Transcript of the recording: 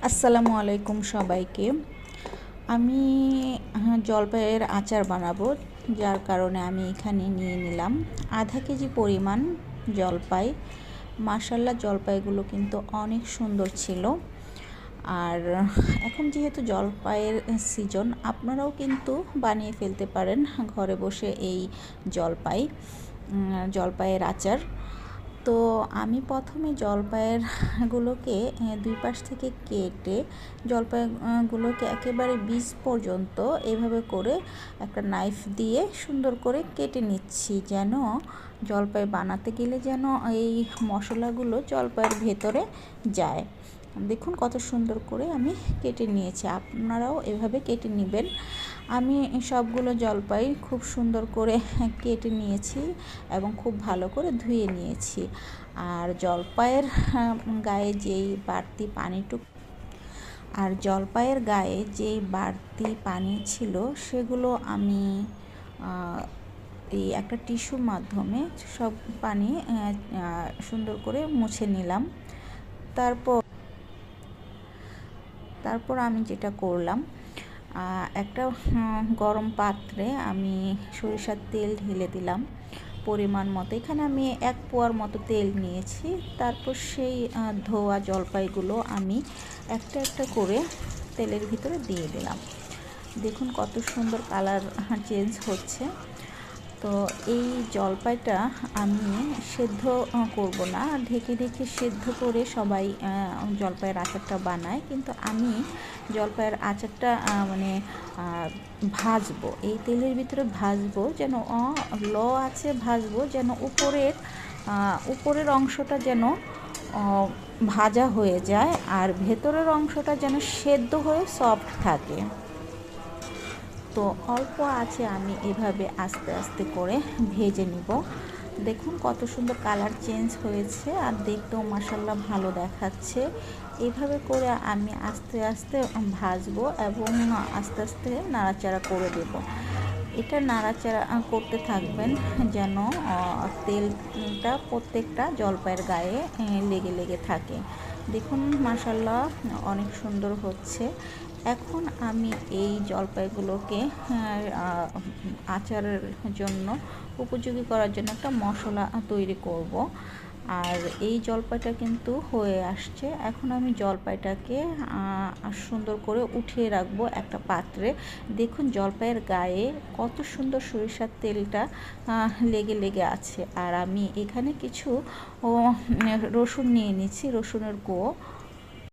আসসালামু আলাইকুম সবাইকে। আমি জলপাইয়ের আচার বানাবো, যার কারণে আমি এখানে নিয়ে নিলাম আধা কেজি পরিমাণ জলপাই। মাশাআল্লাহ, জলপাইগুলো কিন্তু অনেক সুন্দর ছিল। আর এখন যেহেতু জলপাইয়ের সিজন, আপনারাও কিন্তু বানিয়ে ফেলতে পারেন ঘরে বসে এই জলপাইয়ের আচার। তো আমি প্রথমে জলপাইয়েরগুলোকে দুই পাশ থেকে কেটে জলপাইগুলোকে একেবারে বীজ পর্যন্ত এভাবে করে একটা নাইফ দিয়ে সুন্দর করে কেটে নিচ্ছি, যেন জলপাই বানাতে গেলে যেন এই মশলাগুলো জলপাইয়ের ভেতরে যায়। দেখুন কত সুন্দর করে আমি কেটে নিয়েছি, আপনারাও এভাবে কেটে নেবেন। আমি সবগুলো জলপাই খুব সুন্দর করে কেটে নিয়েছি এবং খুব ভালো করে ধুয়ে নিয়েছি। আর জলপাইয়ের গায়ে যেই বাড়তি পানি ছিল, সেগুলো আমি এই একটা টিস্যুর মাধ্যমে সব পানি সুন্দর করে মুছে নিলাম। তারপর আমি যেটা করলাম, একটা গরম পাত্রে আমি সরিষার তেল ঢেলে দিলাম পরিমাণ মতো। এখানে আমি 1 পোয়ার মতো তেল নিয়েছি। তারপর সেই ধোয়া জলপাইগুলো আমি একটা একটা করে তেলের ভিতরে দিয়ে দিলাম। দেখুন কত সুন্দর কালার চেঞ্জ হচ্ছে। তো এই জলপাইটা আমি সেদ্ধ করব না, ঢেকে ঢেকে সেদ্ধ করে সবাই জলপাইয়ের আচারটা বানায়, কিন্তু আমি জলপাইয়ের আচারটা ভাজবো, এই তেলের ভিতরে ভাজবো, যেন আছে ভাজবো, যেন উপরের অংশটা যেন ভাজা হয়ে যায় আর ভেতরের অংশটা যেন সেদ্ধ হয়ে সফট থাকে। তো অল্প আছে আমি এভাবে আস্তে আস্তে করে ভেজে নিব। দেখুন কত সুন্দর কালার চেঞ্জ হয়েছে আর দেখতেও মাশাআল্লাহ ভালো দেখাচ্ছে। এইভাবে করে আমি আস্তে আস্তে ভাজবো এবং আস্তে আস্তে নাড়াচাড়া করে দেব। এটা নাড়াচাড়া করতে থাকবেন যেন তেলটা প্রত্যেকটা জলপাইয়ের গায়ে লেগে লেগে থাকে। দেখুন মাশাআল্লাহ অনেক সুন্দর হচ্ছে। এখন আমি এই জলপাইগুলোকে আচারের জন্য উপযোগী করার জন্য একটা মশলা তৈরি করব। আর এই জলপাইটা কিন্তু হয়ে আসছে। এখন আমি জলপাইটাকে সুন্দর করে উঠিয়ে রাখবো একটা পাত্রে। দেখুন জলপাইয়ের গায়ে কত সুন্দর সরিষার তেলটা লেগে লেগে আছে। আর আমি এখানে কিছু রসুন নিয়ে নিচ্ছি, রসুনের কোয়া।